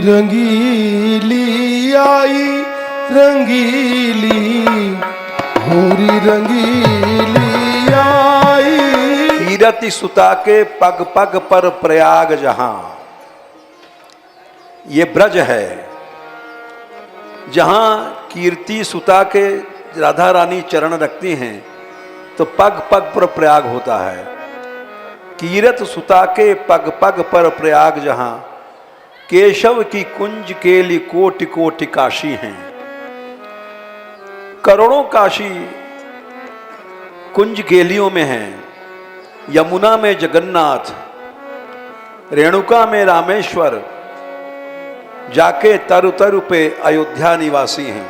रंगीली आई रंगीली होरी रंगीली आई। कीरति सुता के पग पग पर प्रयाग जहां, ये ब्रज है जहां कीर्ति सुता के राधा रानी चरण रखती हैं तो पग पग पर प्रयाग होता है। कीरत सुता के पग पग पर प्रयाग जहां, केशव की कुंज केली कोटि कोटि काशी हैं। करोड़ों काशी कुंज केलियों में हैं। यमुना में जगन्नाथ, रेणुका में रामेश्वर, जाके तरु तरु पे अयोध्या निवासी हैं।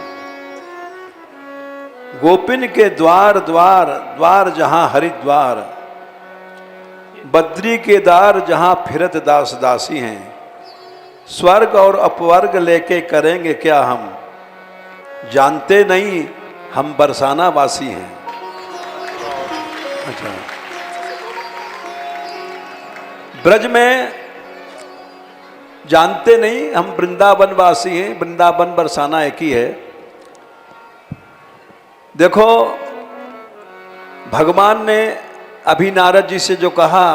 गोपिन के द्वार द्वार द्वार जहां हरिद्वार, बद्री के दार जहां फिरत दास दासी हैं। स्वर्ग और अपवर्ग लेके करेंगे क्या हम, जानते नहीं हम बरसाना वासी हैं। अच्छा, ब्रज में जानते नहीं हम वृंदावन वासी हैं। वृंदावन बरसाना एक ही है। देखो, भगवान ने अभी नारद जी से जो कहा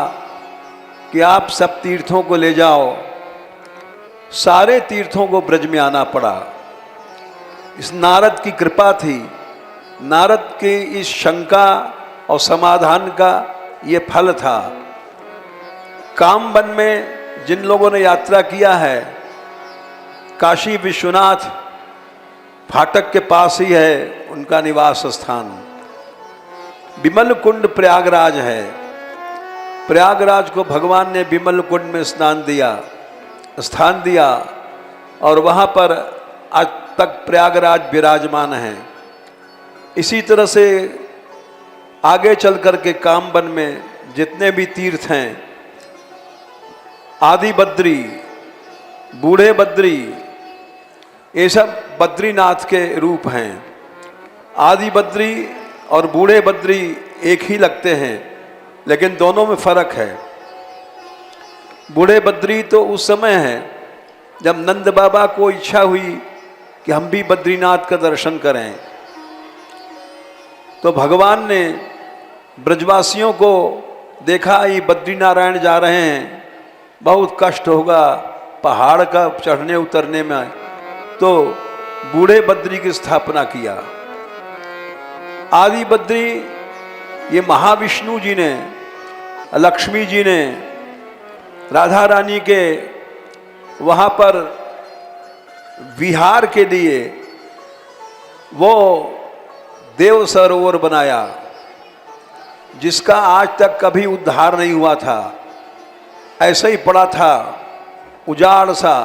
कि आप सब तीर्थों को ले जाओ, सारे तीर्थों को ब्रज में आना पड़ा। इस नारद की कृपा थी। नारद की इस शंका और समाधान का ये फल था। कामवन में जिन लोगों ने यात्रा किया है, काशी विश्वनाथ फाटक के पास ही है उनका निवास स्थान। विमल कुंड प्रयागराज है। प्रयागराज को भगवान ने विमल कुंड में स्थान दिया और वहाँ पर आज तक प्रयागराज विराजमान है। इसी तरह से आगे चल कर के कामवन में जितने भी तीर्थ हैं, आदि बद्री, बूढ़े बद्री, ये सब बद्रीनाथ के रूप हैं। आदि बद्री और बूढ़े बद्री एक ही लगते हैं, लेकिन दोनों में फर्क है। बूढ़े बद्री तो उस समय है जब नंद बाबा को इच्छा हुई कि हम भी बद्रीनाथ का दर्शन करें, तो भगवान ने ब्रजवासियों को देखा ये बद्रीनारायण जा रहे हैं, बहुत कष्ट होगा पहाड़ का चढ़ने उतरने में, तो बूढ़े बद्री की स्थापना किया। आदि बद्री ये महाविष्णु जी ने, लक्ष्मी जी ने राधा रानी के वहाँ पर विहार के लिए वो देव सरोवर बनाया, जिसका आज तक कभी उद्धार नहीं हुआ था। ऐसे ही पड़ा था, उजाड़ सा,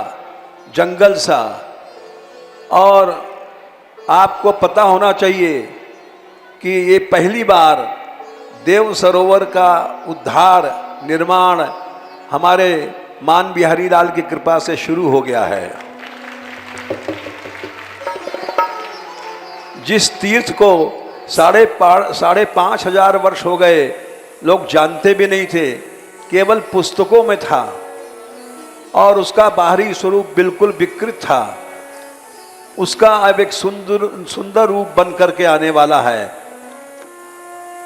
जंगल सा। और आपको पता होना चाहिए कि ये पहली बार देव सरोवर का उद्धार, निर्माण हमारे मान बिहारी लाल की कृपा से शुरू हो गया है। जिस तीर्थ को 5,500 वर्ष हो गए, लोग जानते भी नहीं थे, केवल पुस्तकों में था और उसका बाहरी स्वरूप बिल्कुल विकृत था। उसका अब एक सुंदर रूप बन करके आने वाला है।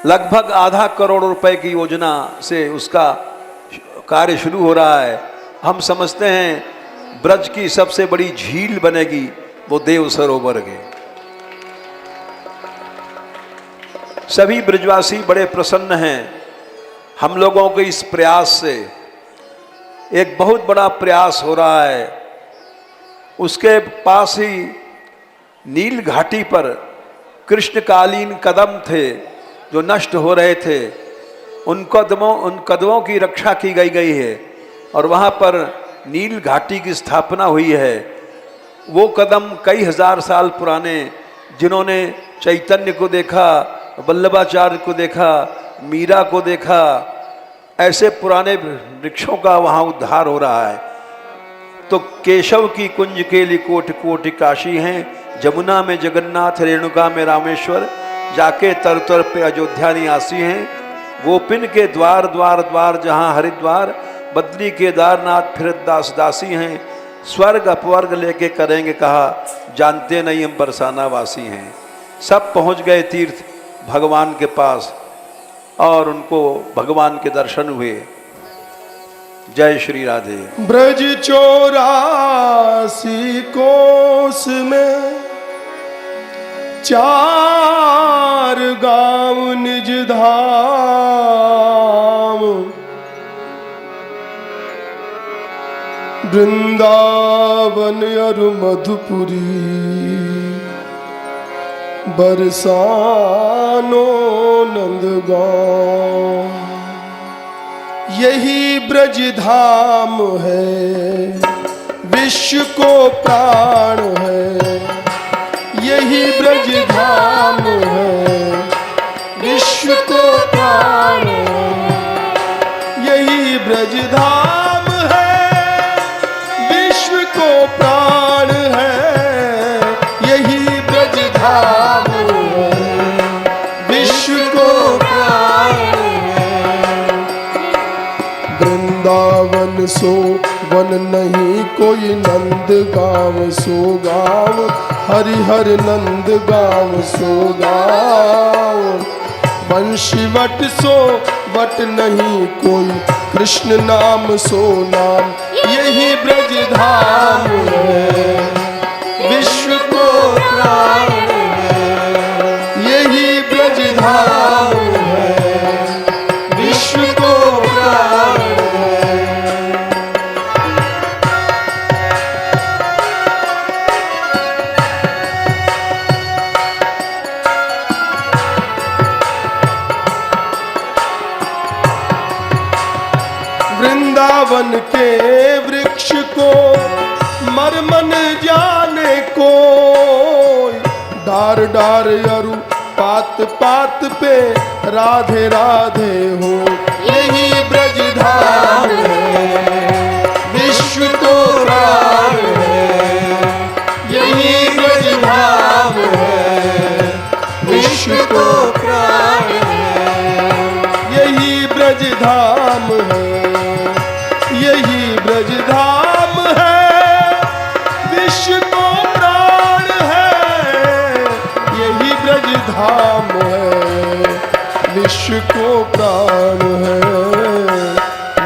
लगभग आधा करोड़ रुपए की योजना से उसका कार्य शुरू हो रहा है। हम समझते हैं ब्रज की सबसे बड़ी झील बनेगी वो देव सरोवर के। सभी ब्रजवासी बड़े प्रसन्न हैं हम लोगों के इस प्रयास से। एक बहुत बड़ा प्रयास हो रहा है। उसके पास ही नील घाटी पर कृष्णकालीन कदम थे जो नष्ट हो रहे थे, उन कदमों की रक्षा की गई है और वहाँ पर नील घाटी की स्थापना हुई है। वो कदम कई हजार साल पुराने, जिन्होंने चैतन्य को देखा, वल्लभाचार्य को देखा, मीरा को देखा, ऐसे पुराने वृक्षों का वहाँ उद्धार हो रहा है। तो केशव की कुंज केली कोटि कोटि काशी हैं। जमुना में जगन्नाथ, रेणुका में रामेश्वर, जाके तर तर पे अयोध्या निवासी हैं। गोपिन के द्वार द्वार द्वार जहाँ हरिद्वार, बद्री केदारनाथ फिरत दास दासी हैं। स्वर्ग अपवर्ग लेके करेंगे, कहा जानते नहीं हम बरसाना वासी हैं। सब पहुंच गए तीर्थ भगवान के पास और उनको भगवान के दर्शन हुए। जय श्री राधे। ब्रज 84 कोस में 4 गांव निज धाम, वृंदावन और मधुपुरी, बरसानो नंदगांव। यही ब्रज धाम है, विश्व को प्राण है। यही ब्रज धाम है, विश्व को प्राण है। यही ब्रज धाम है, विश्व को प्राण है। यही ब्रज धाम है, विश्व को प्राण है। वृंदावन सो वन नहीं कोई, नंद गाँव सो गाँव, हरिहर नंद गाँव सो गाँव। वंशीवट सो वट नहीं कोई, कृष्ण नाम सो नाम। यही ब्रज धाम है, विश्व को प्राण है। यही ब्रज धाम है, विश्व को प्राण है। वृंदावन के वृक्ष को मरमन जाने को, डार डार अरु पात पात पे राधे राधे हो। यही ब्रज धाम है, विश्व को प्राण है। यही ब्रज धाम है, विश्व को प्राण है। यही ब्रज धाम है, यही ब्रज धाम है, विश्व को प्राण है। यही ब्रज धाम है, विश्व को प्राण है।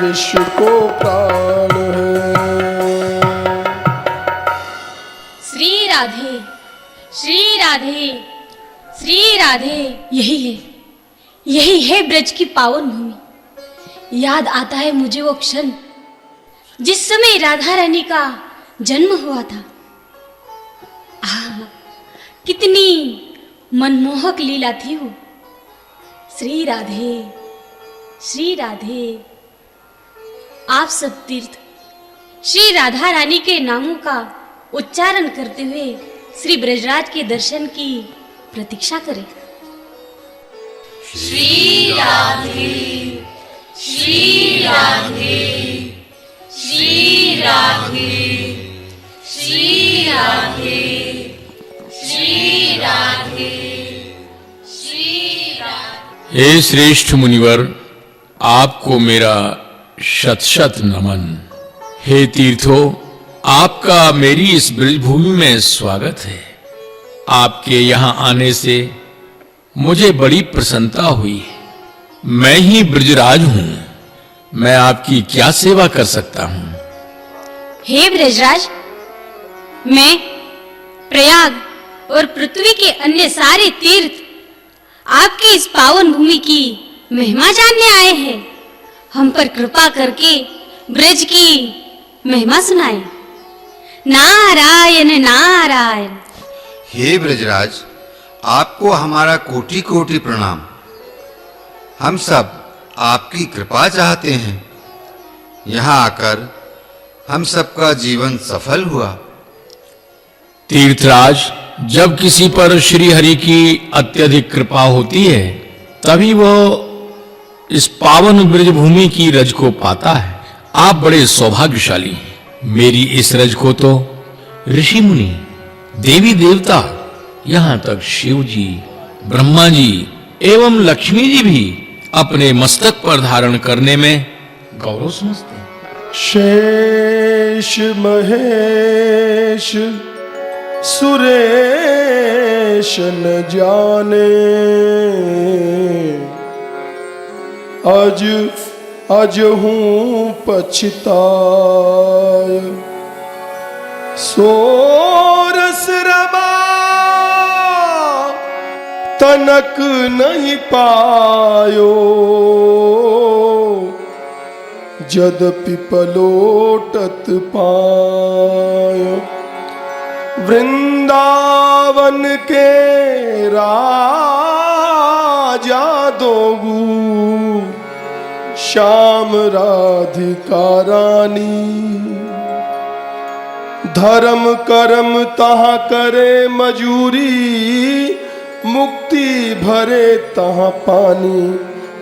विश्व को प्राण है। श्री राधे, श्री राधे, श्री राधे। यही है ब्रज की पावन भूमि। याद आता है मुझे वो क्षण जिस समय राधा रानी का जन्म हुआ था। कितनी मनमोहक लीला थी वो। श्री राधे, श्री राधे। आप सब तीर्थ श्री राधा रानी के नामों का उच्चारण करते हुए श्री ब्रजराज के दर्शन की प्रतीक्षा करें। श्री राधे, श्री राधे, श्री राधे, श्री राधे, श्री राधे, श्री राधे। हे श्रेष्ठ मुनिवर, आपको मेरा शत शत नमन। हे तीर्थो, आपका मेरी इस ब्रजभूमि में स्वागत है। आपके यहाँ आने से मुझे बड़ी प्रसन्नता हुई। मैं ही ब्रजराज हूँ। मैं आपकी क्या सेवा कर सकता हूँ? हे ब्रजराज, मैं प्रयाग और पृथ्वी के अन्य सारे तीर्थ आपके इस पावन भूमि की महिमा जानने आए हैं। हम पर कृपा करके ब्रज की महिमा सुनाए। नारायण नारायण। हे ब्रजराज, आपको हमारा कोटि कोटि प्रणाम। हम सब आपकी कृपा चाहते हैं। यहाँ आकर हम सबका जीवन सफल हुआ। तीर्थराज, जब किसी पर श्री हरि की अत्यधिक कृपा होती है तभी वो इस पावन ब्रजभूमि की रज को पाता है। आप बड़े सौभाग्यशाली हैं। मेरी इस रज को तो ऋषि मुनि, देवी देवता, यहाँ तक शिव जी, ब्रह्मा जी एवं लक्ष्मी जी भी अपने मस्तक पर धारण करने में गौरव समझते हैं। शेष महेश सुरेश न जाने, अज हूँ पछताय। सोरस रबा तनक नहीं पायो, यद्यपि पलोटत पायो। वृंदावन के राजा दोगू, श्याम राधिका रानी। धर्म कर्म तहाँ करे मजूरी, मुक्ति भरे तहाँ पानी।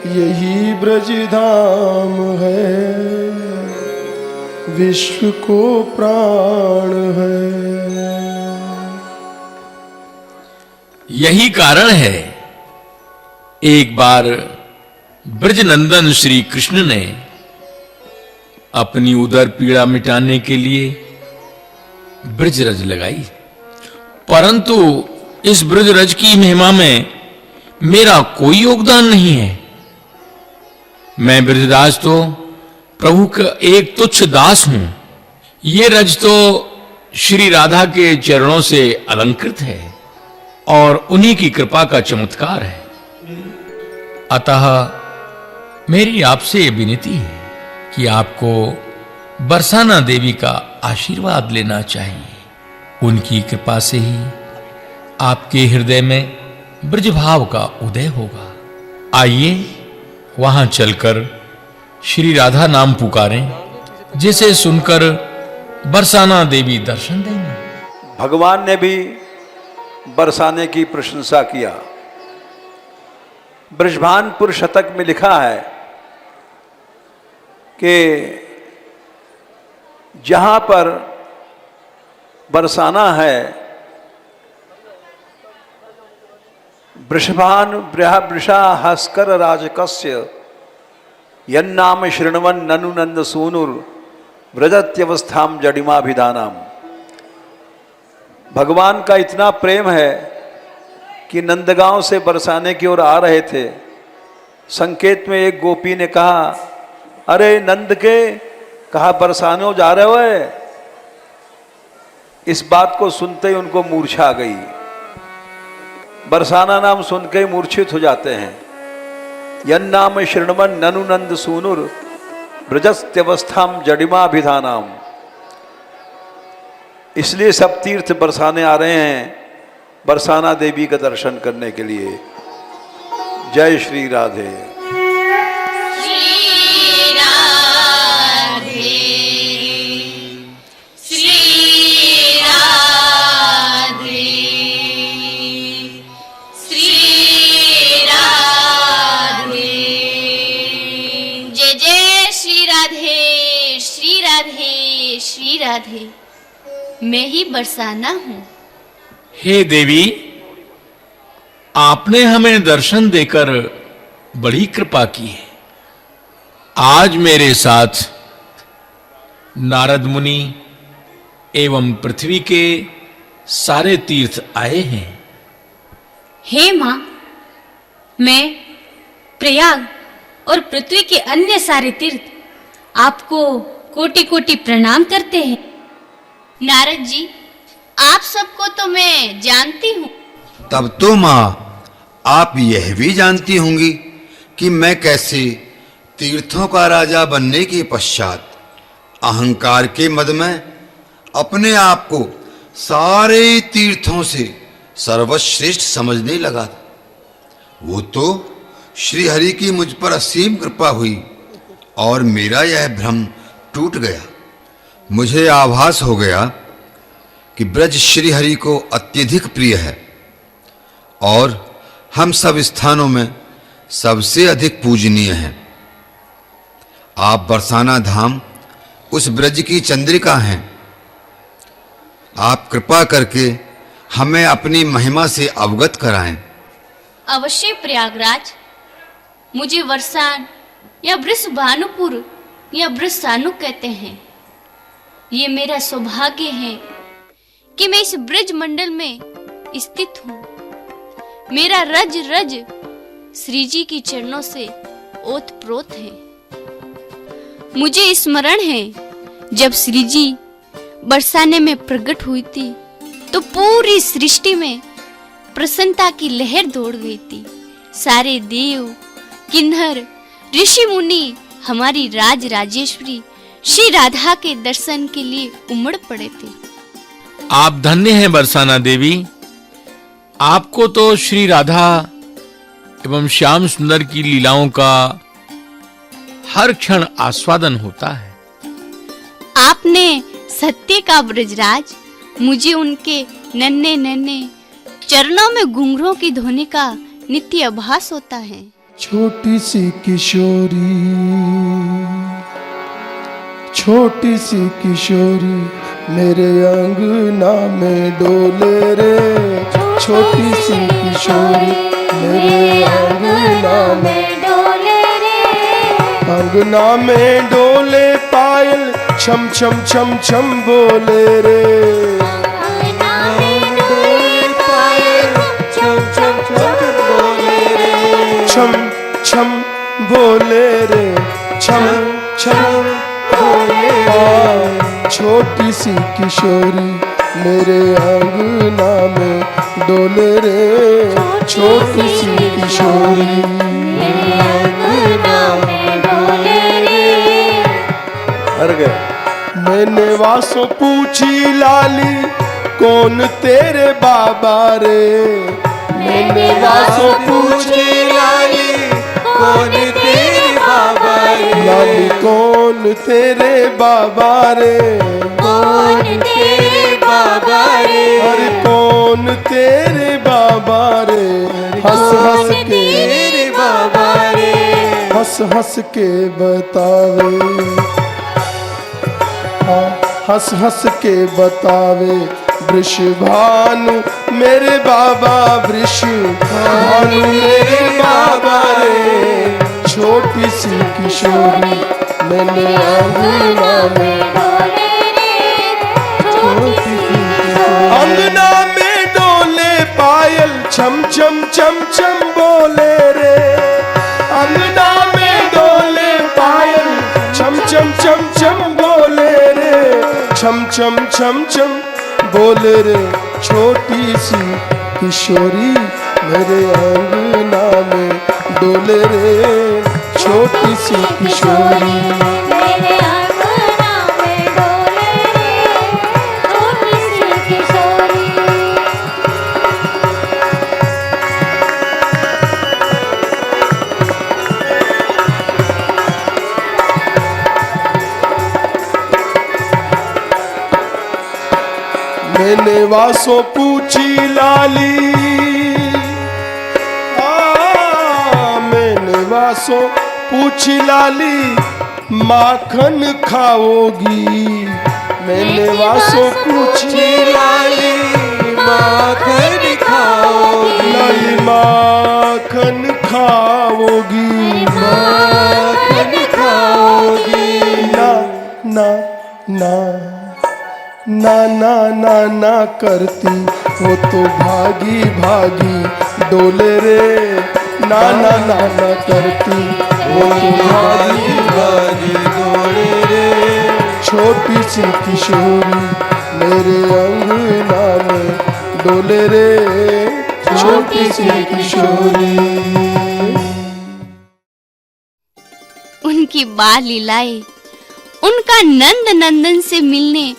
यही ब्रज धाम है, विश्व को प्राण है। यही कारण है एक बार ब्रजनंदन श्री कृष्ण ने अपनी उदर पीड़ा मिटाने के लिए ब्रजरज लगाई, परंतु इस ब्रजरज की महिमा में मेरा कोई योगदान नहीं है। मैं ब्रजराज तो प्रभु का एक तुच्छ दास हूं। ये रज तो श्री राधा के चरणों से अलंकृत है और उन्हीं की कृपा का चमत्कार है। अतः मेरी आपसे विनती है कि आपको बरसाना देवी का आशीर्वाद लेना चाहिए। उनकी कृपा से ही आपके हृदय में ब्रजभाव का उदय होगा। आइए वहां चलकर श्री राधा नाम पुकारें, जिसे सुनकर बरसाना देवी दर्शन देंगे। भगवान ने भी बरसाने की प्रशंसा किया। ब्रजभानपुर शतक में लिखा है कि जहां पर बरसाना है, वृषभान वृषा हस्कर राजकस्य यन्नाम शृण्वन् ननु नंद सूनुर व्रजत्यवस्थाम जडिमाभिधानाम। भगवान का इतना प्रेम है कि नंदगांव से बरसाने की ओर आ रहे थे। संकेत में एक गोपी ने कहा, अरे नंद के, कहा बरसाने जा रहे हो? इस बात को सुनते ही उनको मूर्छा आ गई। बरसाना नाम सुन के मूर्छित हो जाते हैं। यन्नाम शृण्वन् ननु नंद सूनुर ब्रजस्त्यवस्थाम जडिमाभिधानाम। इसलिए सब तीर्थ बरसाने आ रहे हैं बरसाना देवी का दर्शन करने के लिए। जय श्री राधे। श्री राधे, मैं ही बरसाना हूं। हे देवी, आपने हमें दर्शन देकर बड़ी कृपा की है। आज मेरे साथ नारद मुनि एवं पृथ्वी के सारे तीर्थ आए हैं। हे मां, मैं प्रयाग और पृथ्वी के अन्य सारे तीर्थ आपको कोटि कोटि प्रणाम करते हैं। नारद जी, आप सबको तो मैं जानती हूँ। तब तो माँ, आप यह भी जानती होंगी कि मैं कैसे तीर्थों का राजा बनने के पश्चात अहंकार के मद में अपने आप को सारे तीर्थों से सर्वश्रेष्ठ समझने लगा था। वो तो श्री हरि की मुझ पर असीम कृपा हुई और मेरा यह भ्रम टूट गया। मुझे आभास हो गया कि ब्रज श्री हरि को अत्यधिक प्रिय है और हम सब स्थानों में सबसे अधिक पूजनीय हैं। आप बरसाना धाम उस ब्रज की चंद्रिका हैं। आप कृपा करके हमें अपनी महिमा से अवगत कराएं। अवश्य प्रयागराज, मुझे वर्षान या वृषभानुपुर या ब्रजसानुक कहते हैं। ये मेरा सौभाग्य है कि मैं इस ब्रज मंडल में स्थित हूँ। मेरा रज रज श्री जी की चरणों से ओत प्रोत है। मुझे स्मरण है जब श्री जी बरसाने में प्रकट हुई थी तो पूरी सृष्टि में प्रसन्नता की लहर दौड़ गई थी। सारे देव, किन्नर, ऋषि मुनि हमारी राज राजेश्वरी श्री राधा के दर्शन के लिए उमड़ पड़े थे। आप धन्य हैं बरसाना देवी। आपको तो श्री राधा एवं श्याम सुंदर की लीलाओं का हर क्षण आस्वादन होता है। आपने सत्य का ब्रजराज, मुझे उनके नन्हे नन्हे चरणों में घुंघरों की ध्वनि का नित्य आभास होता है। छोटी सी किशोरी, छोटी सी किशोरी मेरे अंगना में डोले रे। छोटी सी किशोरी मेरे अंगना में डोले रे। अंगना में डोले पायल छम छम छम छम बोले रे। अंगना में डोले पायल छम छम छम बोले रे। छम छम बोले रे, छम छम बोले रे। छोटी सी किशोरी मेरे अंगना में डोले रे। छोटी सी किशोरी मेरे अंगना में डोले रे। हर गए। मैंने वासो पूछी लाली कौन तेरे बाबा रे। मैंने वासो पूछी लाली कौन तेरे बाबा रे। लाली कौन तेरे बाबा रे। कौन तेरे बाबा रे। अरे कौन तेरे बाबा रे। हंस हंस के तेरे बाबा रे। हंस हंस के बतावे, हंस हंस के बतावे वृषभानु मेरे बाबा। वृषभानु मेरे बाबा रे। छोटी सी किशोरी मैंने अंगना में डोले रे। छोटी सी किशोरी अंगना में डोले पायल छम छम छम छम बोले रे। अंगना में डोले पायल छम छम छम छम बोले रे। छम छम छम छम बोले रे। छोटी सी किशोरी मेरे अंगना में डोले रे। छोटी सी किशोरी मेरे अंगना में डोले रे। छोटी सी किशोरी। मैंने वासो पूछी लाली, मैंने वासो पूछी लाली माखन खाओगी। मैंने वासो पूछी लाली माखन खाओगी। लाली माखन खाओगी। माखन खाओगी। ना ना ना ना ना ना ना करती वो तो भागी भागी डोले रे। ना ना ना ना करती वो तो भागी भागी डोले रे। छोटी सी किशोरी मेरे अंगना में डोले रे। छोटी सी किशोरी। उनकी बाल लीलाएं, उनका नंद नंदन से मिलने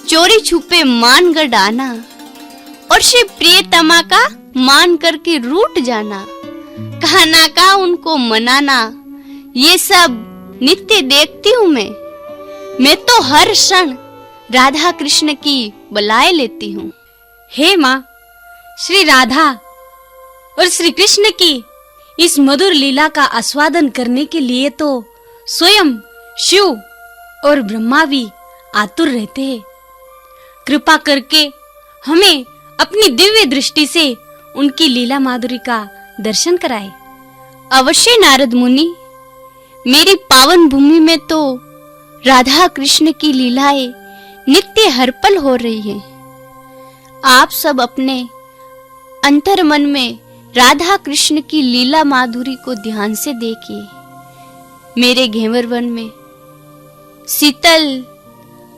चोरी छुपे मान कर डाना और श्री प्रियतमा का मान करके रूठ जाना, कहना का उनको मनाना, ये सब नित्य देखती हूँ मैं तो हर क्षण राधा कृष्ण की बलाए लेती हूँ। हे माँ, श्री राधा और श्री कृष्ण की इस मधुर लीला का आस्वादन करने के लिए तो स्वयं शिव और ब्रह्मा भी आतुर रहते हैं। कृपा करके हमें अपनी दिव्य दृष्टि से उनकी लीला माधुरी का दर्शन कराए। अवश्य नारद मुनि, मेरी पावन भूमि में तो राधा कृष्ण की लीलाएं नित्य हर पल हो रही हैं। आप सब अपने अंतर मन में राधा कृष्ण की लीला माधुरी को ध्यान से देखिए। मेरे घेवर वन में शीतल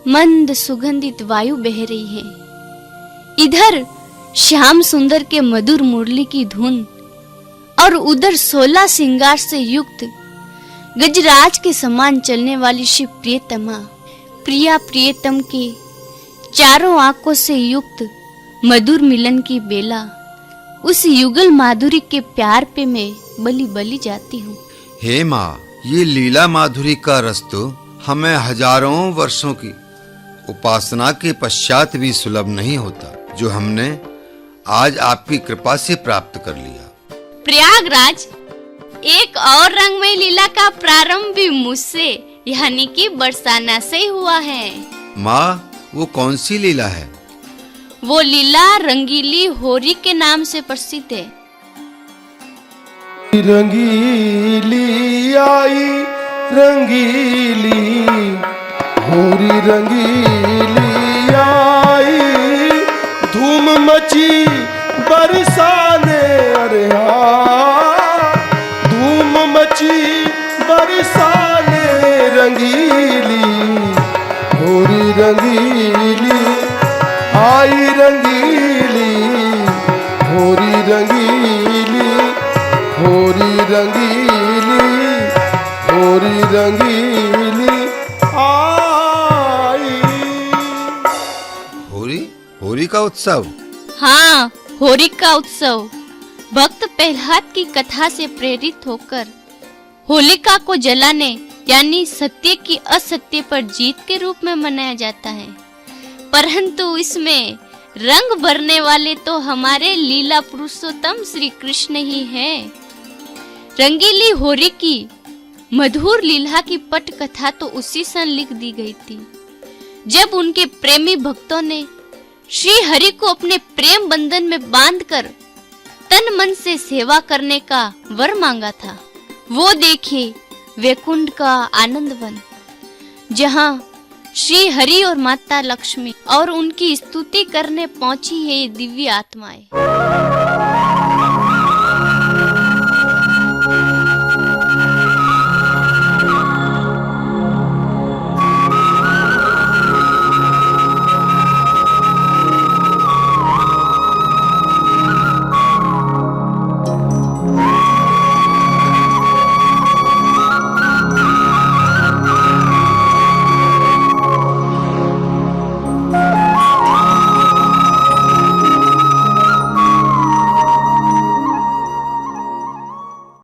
मंद सुगंधित वायु बह रही है। इधर श्याम सुंदर के मधुर मुरली की धुन और उधर 16 श्रृंगार से युक्त गजराज के समान चलने वाली शिव प्रियतमा प्रिया प्रियतम के चारों आंखों से युक्त मधुर मिलन की बेला, उस युगल माधुरी के प्यार पे मैं बली बली जाती हूँ। हे माँ, ये लीला माधुरी का रस तो हमें हजारों वर्षों की उपासना के पश्चात भी सुलभ नहीं होता, जो हमने आज आपकी कृपा से प्राप्त कर लिया। प्रयागराज, एक और रंगमय लीला का प्रारंभ भी मुझसे यानी कि बरसाना से ही हुआ है। माँ, वो कौन सी लीला है? वो लीला रंगीली होरी के नाम से प्रसिद्ध है। रंगीली आई रंगीली होरी रंगीली आई, धूम मची बरसाने, अरे हाँ धूम मची बरसाने, रंगीली होरी रंगीली आई रंगीली होरी रंगीली होरी रंगीली होरी रंगीली आई। होरी का उत्सव? हाँ, होरी का उत्सव भक्त प्रहलाद की कथा से प्रेरित होकर होलिका को जलाने यानी सत्य की असत्य पर जीत के रूप में मनाया जाता है। परंतु इसमें रंग भरने वाले तो हमारे लीला पुरुषोत्तम श्री कृष्ण ही हैं। रंगीली होरी की मधुर लीला की पट कथा तो उसी सन लिख दी गई थी जब उनके प्रेमी भक्तों ने श्री हरि को अपने प्रेम बंधन में बांधकर तन मन से सेवा करने का वर मांगा था। वो देखिए वैकुंठ का आनंद वन, जहाँ श्री हरि और माता लक्ष्मी और उनकी स्तुति करने पहुंची है ये दिव्य आत्माएं।